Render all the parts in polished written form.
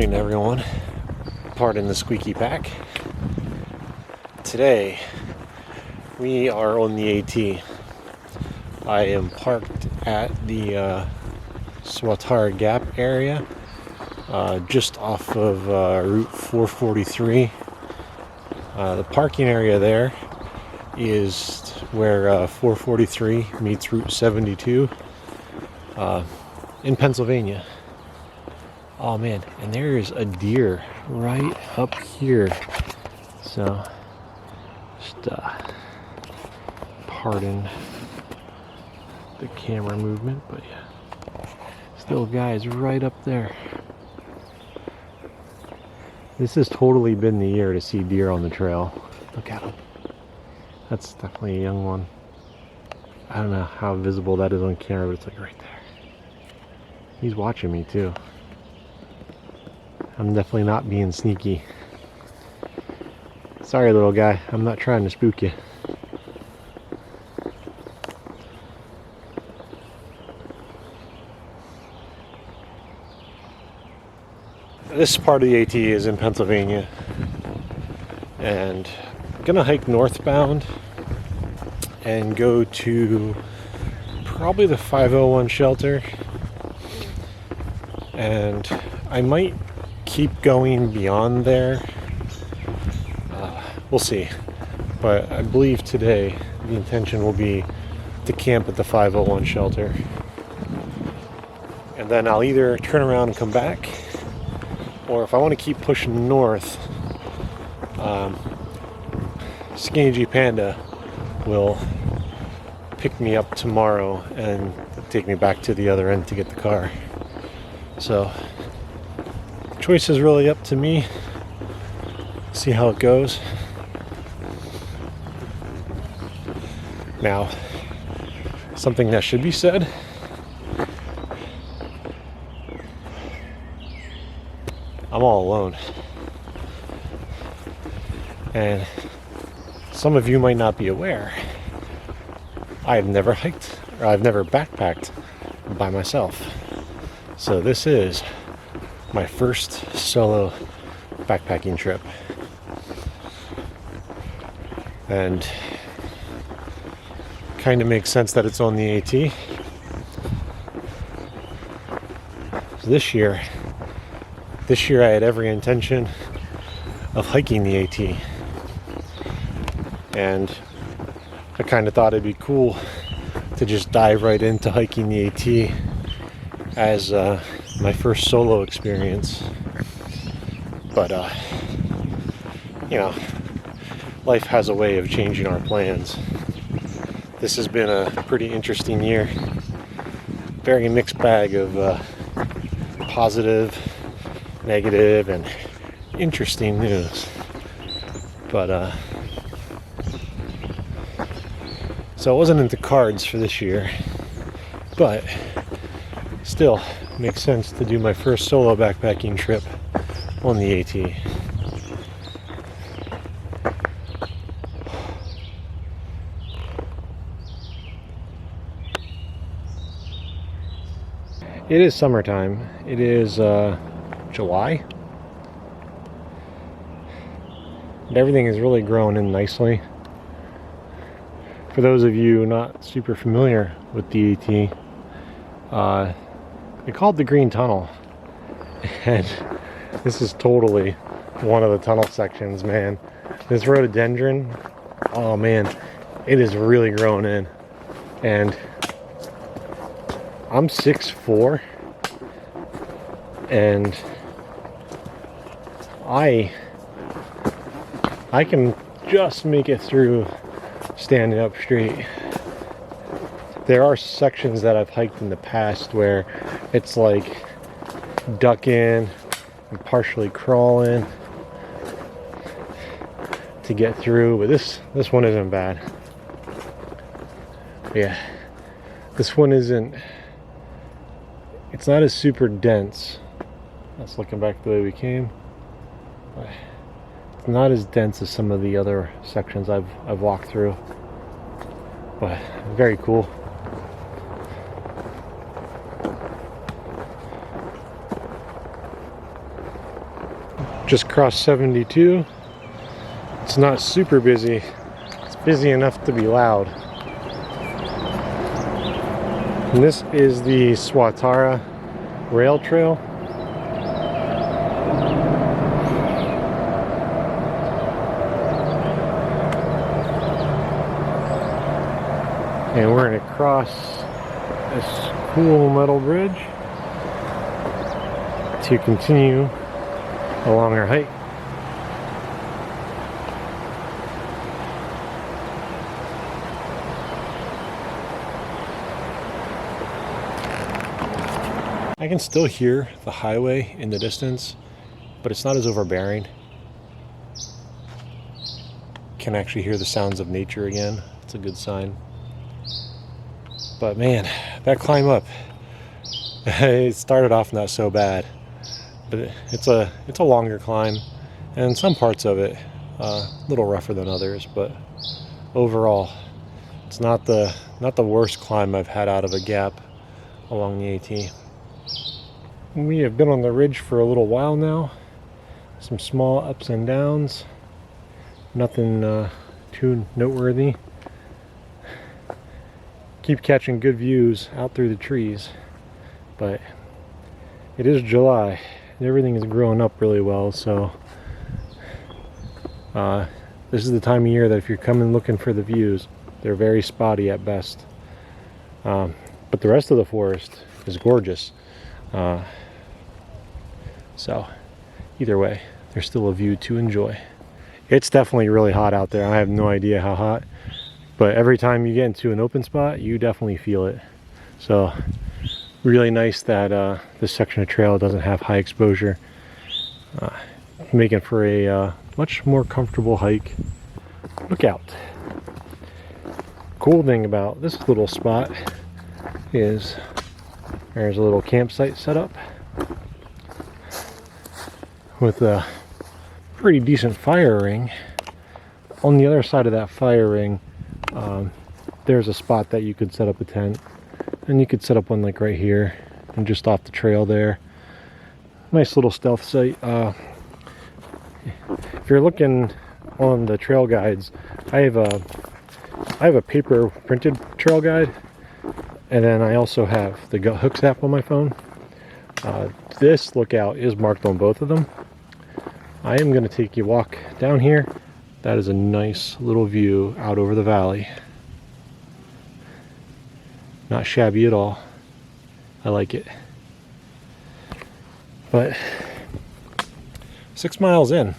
Everyone, pardon the squeaky pack. Today we are on the AT. I am parked at the Swatara Gap area, just off of Route 443. The parking area there is where 443 meets Route 72 in Pennsylvania. Oh man, and there is a deer right up here. So, just pardon the camera movement, but yeah, still guys right up there. This has totally been the year to see deer on the trail. Look at him. That's definitely a young one. I don't know how visible that is on camera, but it's like right there. He's watching me too. I'm definitely not being sneaky. Sorry, little guy. I'm not trying to spook you. This part of the AT is in Pennsylvania. And I'm gonna hike northbound and go to probably the 501 shelter. And I might keep going beyond there. We'll see. But I believe today the intention will be to camp at the 501 shelter. And then I'll either turn around and come back, or if I want to keep pushing north, Skinny G Panda will pick me up tomorrow and take me back to the other end to get the car. So choice is really up to me. See how it goes. Now, something that should be said. I'm all alone. And some of you might not be aware. I've never hiked, or I've never backpacked by myself. So this is my first solo backpacking trip, and kind of makes sense that it's on the AT. So this year I had every intention of hiking the AT, and I kind of thought it'd be cool to just dive right into hiking the AT as my first solo experience. But you know, life has a way of changing our plans. This has been a pretty interesting year. Very mixed bag of positive, negative, and interesting news. But so I wasn't into cards for this year, but still makes sense to do my first solo backpacking trip on the AT. It is summertime. It is July. And everything is really growing in nicely. For those of you not super familiar with the AT, they call it the Green Tunnel, and this is totally one of the tunnel sections, man. This rhododendron, oh man, it is really growing in, and I'm 6'4", and I can just make it through standing up straight. There are sections that I've hiked in the past where it's like ducking and partially crawling to get through, but this one isn't bad. Yeah, this one isn't, it's not as super dense. That's looking back the way we came. But it's not as dense as some of the other sections I've walked through, but very cool. Just crossed 72. It's not super busy. It's busy enough to be loud. And this is the Swatara rail trail. And we're going to cross this cool metal bridge to continue along our hike. I can still hear the highway in the distance, but it's not as overbearing. Can actually hear the sounds of nature again. It's a good sign. But man, that climb up, it started off not so bad, but it's a longer climb, and some parts of it a little rougher than others, but overall it's not the worst climb I've had out of a gap along the AT. We have been on the ridge for a little while now. Some small ups and downs, nothing too noteworthy. Keep catching good views out through the trees, but it is July and everything is growing up really well, so this is the time of year that if you're coming looking for the views, they're very spotty at best, but the rest of the forest is gorgeous. So either way, there's still a view to enjoy. It's definitely really hot out there. I have no idea how hot, but every time you get into an open spot, you definitely feel it. So really nice that this section of trail doesn't have high exposure, making for a much more comfortable hike. Look out. Cool thing about this little spot is there's a little campsite set up with a pretty decent fire ring. On the other side of that fire ring, there's a spot that you could set up a tent, and you could set up one like right here and just off the trail there. Nice little stealth site. If you're looking on the trail guides, I have a paper printed trail guide, and then I also have the Gut Hooks app on my phone. This lookout is marked on both of them. I am going to take you a walk down here. That is a nice little view out over the valley. Not shabby at all. I like it. But 6 miles in,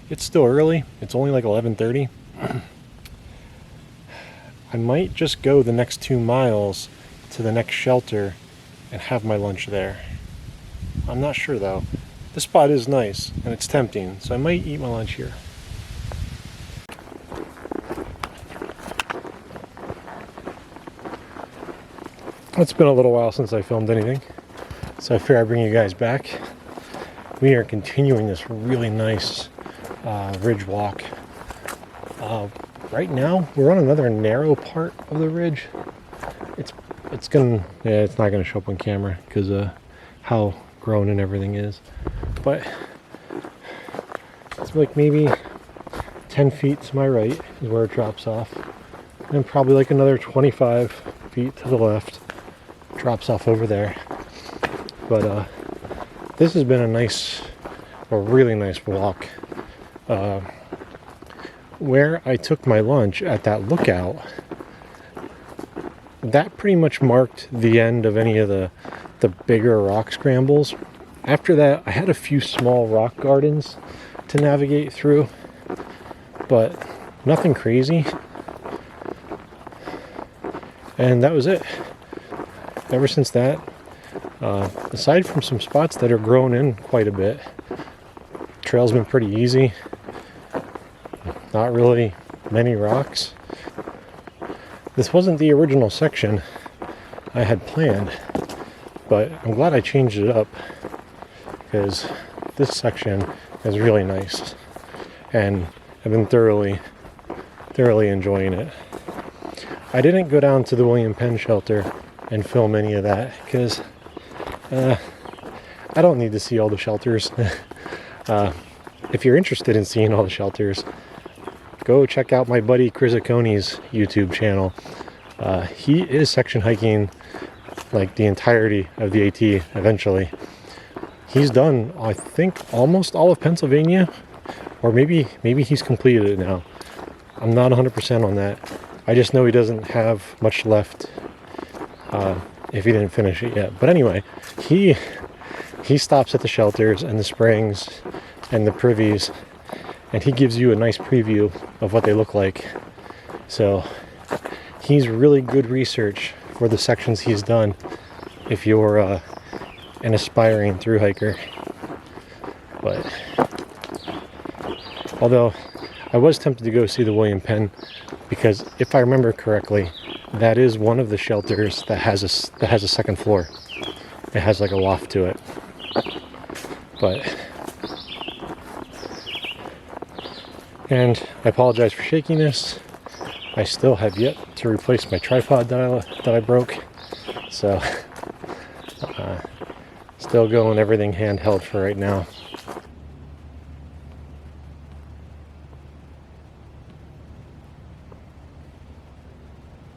it's still early. It's only like 11:30. I might just go the next 2 miles to the next shelter and have my lunch there. I'm not sure though. This spot is nice and it's tempting, so I might eat my lunch here. It's been a little while since I filmed anything, so I figure I'd bring you guys back. We are continuing this really nice ridge walk. Right now we're on another narrow part of the ridge. It's not gonna show up on camera because how grown and everything is, but it's like maybe 10 feet to my right is where it drops off, and probably like another 25 feet to the left drops off over there. But this has been a really nice walk. Where I took my lunch at that lookout, that pretty much marked the end of any of the bigger rock scrambles. After that, I had a few small rock gardens to navigate through, but nothing crazy. And that was it. Ever since that, aside from some spots that are grown in quite a bit, trail's been pretty easy. Not really many rocks. This wasn't the original section I had planned, but I'm glad I changed it up because this section is really nice and I've been thoroughly enjoying it. I didn't go down to the William Penn shelter and film any of that because I don't need to see all the shelters. If you're interested in seeing all the shelters, go check out my buddy Chris Accone's YouTube channel. He is section hiking like the entirety of the AT eventually. He's done, I think, almost all of Pennsylvania, or maybe he's completed it now. I'm not 100% on that. I just know he doesn't have much left if he didn't finish it yet. But anyway, he stops at the shelters and the springs and the privies, and he gives you a nice preview of what they look like. So he's really good research for the sections he's done if you're an aspiring thru hiker. But although I was tempted to go see the William Penn, because if I remember correctly, that is one of the shelters that has a second floor. It has like a loft to it. But and I apologize for shakiness. I still have yet to replace my tripod that I broke. So still going everything handheld for right now.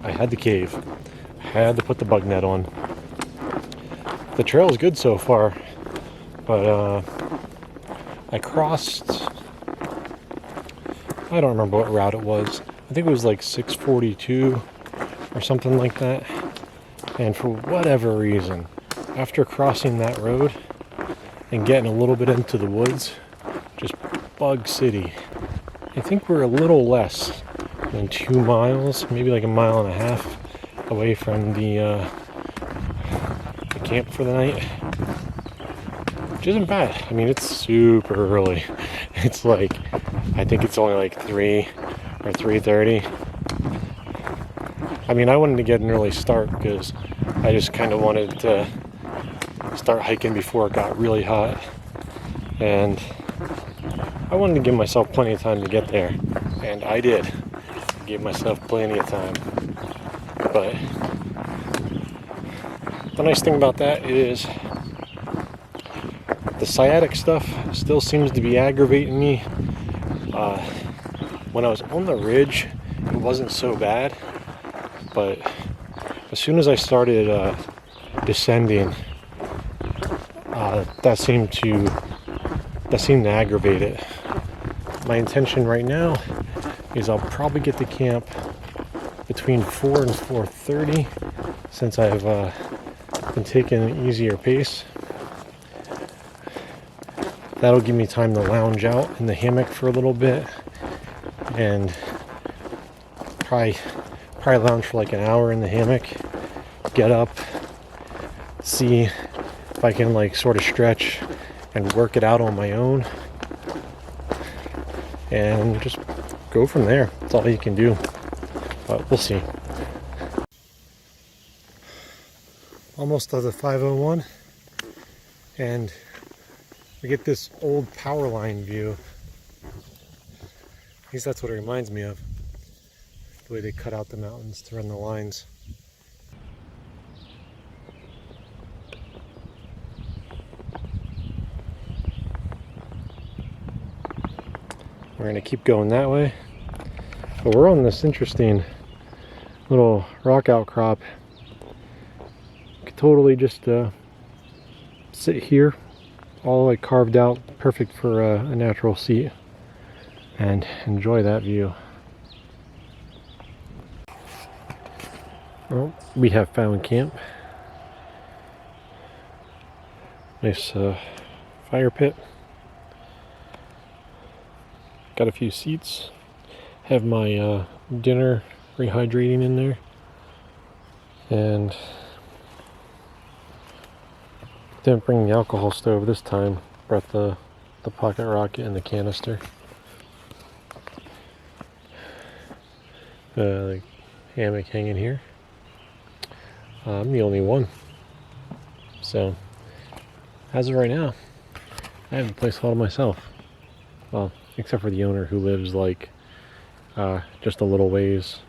I had the cave. I had to put the bug net on. The trail is good so far, but I crossed, I don't remember what route it was. I think it was like 642 or something like that. And for whatever reason, after crossing that road and getting a little bit into the woods, just bug city. I think we're a little less than 2 miles, maybe like 1.5 miles away from the camp for the night, which isn't bad. I mean, it's super early. It's like, I think it's only like 3 or 3:30. I mean, I wanted to get an early start because I just kind of wanted to start hiking before it got really hot, and I wanted to give myself plenty of time to get there, and I did. I gave myself plenty of time. But the nice thing about that is the sciatic stuff still seems to be aggravating me. When I was on the ridge, it wasn't so bad, but as soon as I started descending, that seemed to aggravate it. My intention right now is I'll probably get to camp between 4 and 4:30, since I've been taking an easier pace. That'll give me time to lounge out in the hammock for a little bit, and probably lounge for like an hour in the hammock, get up, see if I can like sort of stretch and work it out on my own, and just go from there. That's all you can do, but we'll see. Almost to the 501, and we get this old power line view. At least that's what it reminds me of, the way they cut out the mountains to run the lines. We're going to keep going that way, but we're on this interesting little rock outcrop. You could totally just sit here, all like carved out, perfect for a natural seat, and enjoy that view. Well, we have found camp. Nice fire pit. Got a few seats. Have my dinner rehydrating in there. And didn't bring the alcohol stove this time. Brought the pocket rocket and the canister. The hammock hanging here. I'm the only one. So, as of right now, I have the place all to myself. Well, except for the owner who lives like just a little ways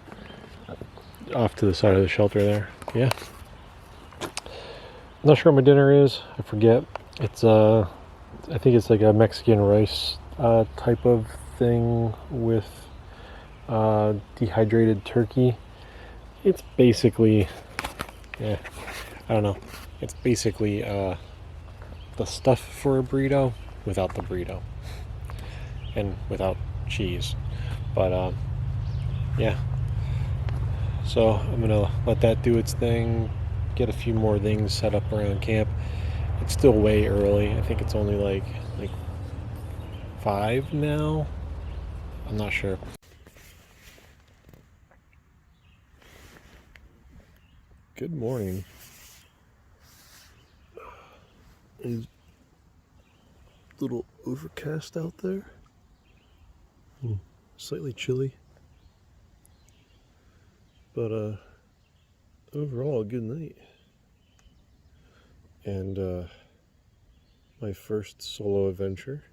off to the side of the shelter there. Yeah. I'm not sure what my dinner is. I forget. It's I think it's like a Mexican rice type of thing with dehydrated turkey. It's basically, I don't know. It's basically the stuff for a burrito without the burrito and without cheese. But yeah. So I'm gonna let that do its thing. Get a few more things set up around camp. It's still way early. I think it's only like 5 now. I'm not sure. Good morning. It's a little overcast out there. Slightly chilly. But overall a good night. And my first solo adventure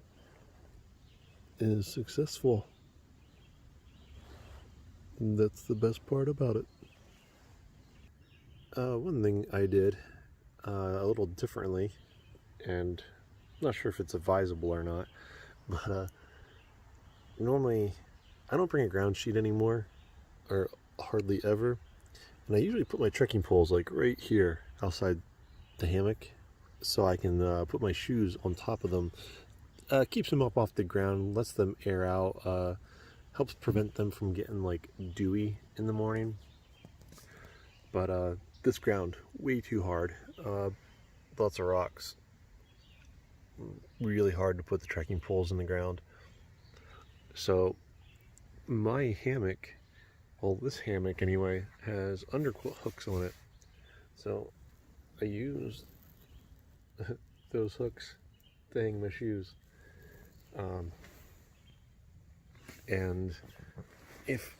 is successful. And that's the best part about it. One thing I did a little differently, and I'm not sure if it's advisable or not, but normally I don't bring a ground sheet anymore, or hardly ever, and I usually put my trekking poles like right here outside the hammock so I can put my shoes on top of them. Keeps them up off the ground, lets them air out, helps prevent them from getting like dewy in the morning. But this ground, way too hard. Lots of rocks. Really hard to put the trekking poles in the ground. So my hammock, well, this hammock anyway, has underquilt hooks on it. So I use those hooks to hang my shoes. And if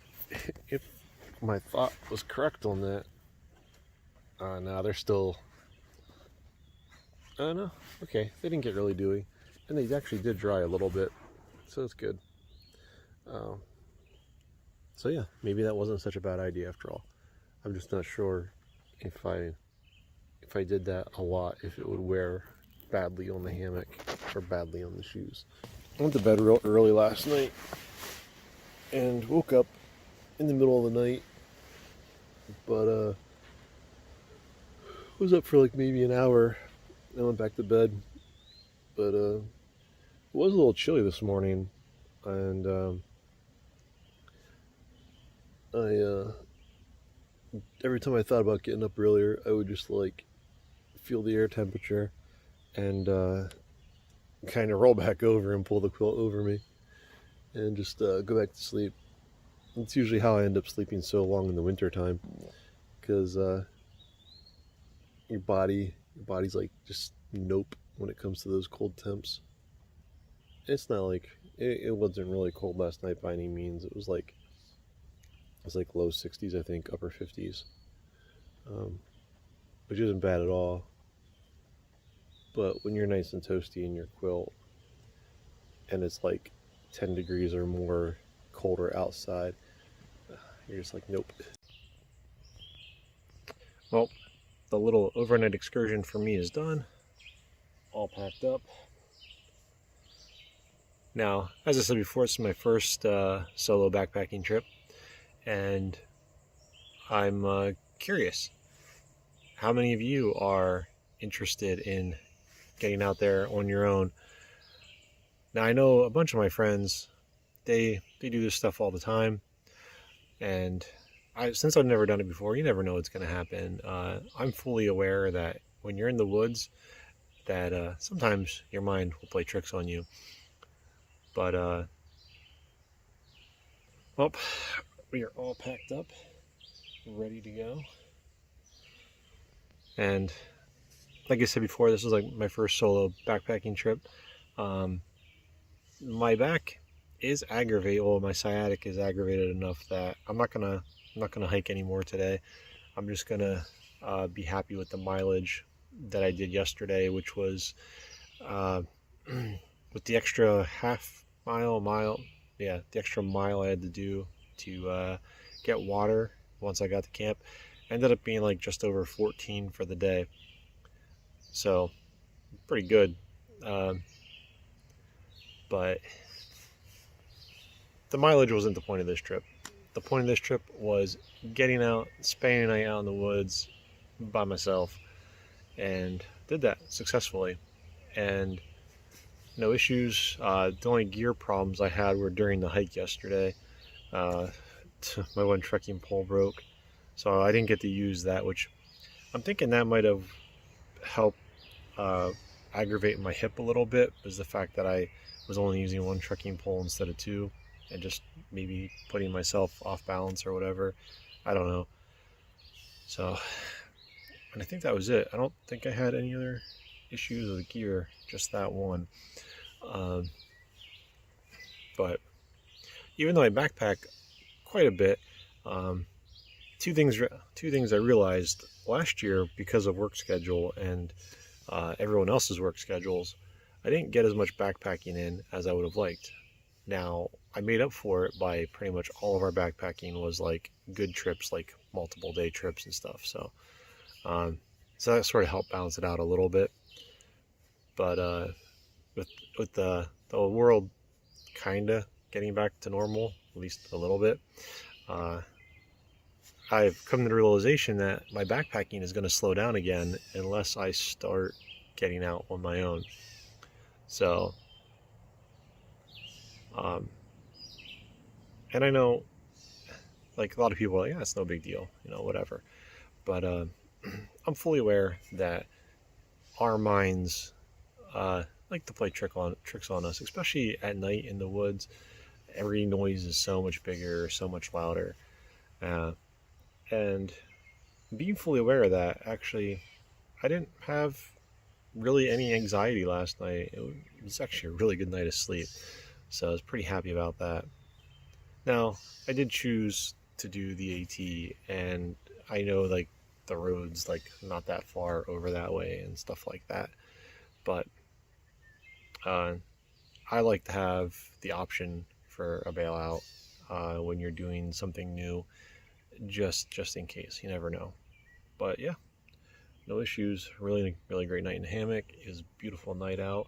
my thought was correct on that, now they're still, I don't know, okay, they didn't get really dewy, and they actually did dry a little bit, so it's good. So yeah, maybe that wasn't such a bad idea after all. I'm just not sure if I did that a lot, if it would wear badly on the hammock or badly on the shoes. I went to bed real early last night and woke up in the middle of the night, but was up for like maybe an hour and went back to bed. But it was a little chilly this morning, and every time I thought about getting up earlier, I would just like feel the air temperature and kind of roll back over and pull the quilt over me and just go back to sleep. It's usually how I end up sleeping so long in the winter time, because your body's like just nope when it comes to those cold temps. It's not like it wasn't really cold last night by any means. It was like low 60s, I think, upper 50s, which isn't bad at all. But when you're nice and toasty in your quilt and it's like 10 degrees or more colder outside, you're just like, nope. Well, the little overnight excursion for me is done. All packed up. Now, as I said before, it's my first solo backpacking trip, and I'm curious, how many of you are interested in getting out there on your own? Now, I know a bunch of my friends, they do this stuff all the time, and since I've never done it before, you never know what's going to happen. I'm fully aware that when you're in the woods, that sometimes your mind will play tricks on you. But, well, we are all packed up, ready to go. And like I said before, this was like my first solo backpacking trip. My back is aggravated. Well, my sciatic is aggravated enough that I'm not gonna hike anymore today. I'm just gonna be happy with the mileage that I did yesterday, which was with the extra mile, yeah, the extra mile I had to do to get water once I got to camp, ended up being like just over 14 for the day. So pretty good. But the mileage wasn't the point of this trip. The point of this trip was getting out, spending a night out in the woods by myself, and did that successfully. And no issues. The only gear problems I had were during the hike yesterday. My one trekking pole broke, so I didn't get to use that, which I'm thinking that might have helped aggravate my hip a little bit, is the fact that I was only using one trekking pole instead of two, and just maybe putting myself off balance or whatever. I don't know. So, and I think that was it. I don't think I had any other issues with gear, just that one. But even though I backpack quite a bit, two things I realized last year because of work schedule and everyone else's work schedules, I didn't get as much backpacking in as I would have liked. Now, I made up for it by pretty much all of our backpacking was like good trips, like multiple day trips and stuff. So that sort of helped balance it out a little bit. But with the world kind of getting back to normal, at least a little bit, I've come to the realization that my backpacking is going to slow down again unless I start getting out on my own. So, and I know, like, a lot of people are like, yeah, it's no big deal, whatever. But I'm fully aware that our minds like to play tricks on us, especially at night in the woods. Every noise is so much bigger, so much louder. And being fully aware of that, actually, I didn't have really any anxiety last night. It was actually a really good night of sleep, so I was pretty happy about that. Now, I did choose to do the AT, and I know like the road's like not that far over that way and stuff like that, but I like to have the option for a bailout when you're doing something new, just in case. You never know. But yeah, no issues. Really great night in the hammock. It was a beautiful night out.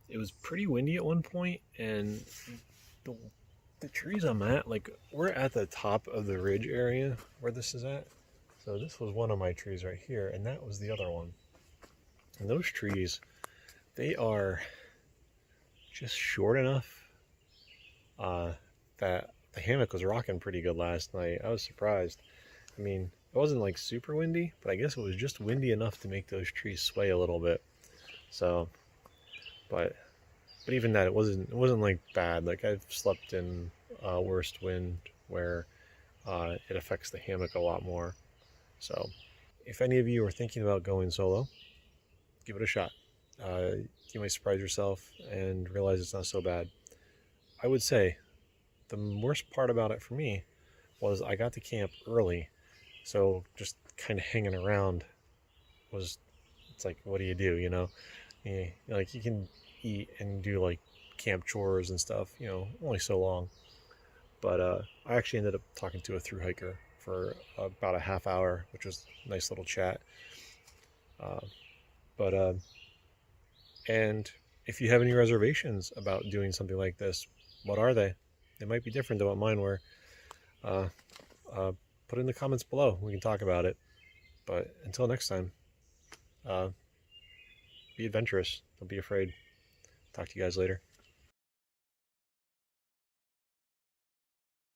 It was pretty windy at one point, and the trees I'm at, like, we're at the top of the ridge area where this is at. So this was one of my trees right here, and that was the other one. And those trees, they are just short enough that the hammock was rocking pretty good last night. I was surprised. I mean, it wasn't like super windy, but I guess it was just windy enough to make those trees sway a little bit. So, but even that, it wasn't like bad. Like, I've slept in worst wind where it affects the hammock a lot more. So, if any of you are thinking about going solo, give it a shot. You might surprise yourself and realize it's not so bad. I would say the worst part about it for me was I got to camp early, so just kind of hanging around it's like, what do you do, like, you can eat and do like camp chores and stuff, only so long. But I actually ended up talking to a thru hiker for about a half hour, which was a nice little chat. And if you have any reservations about doing something like this, what are they? They might be different than what mine were. Put it in the comments below. We can talk about it. But until next time, be adventurous. Don't be afraid. Talk to you guys later.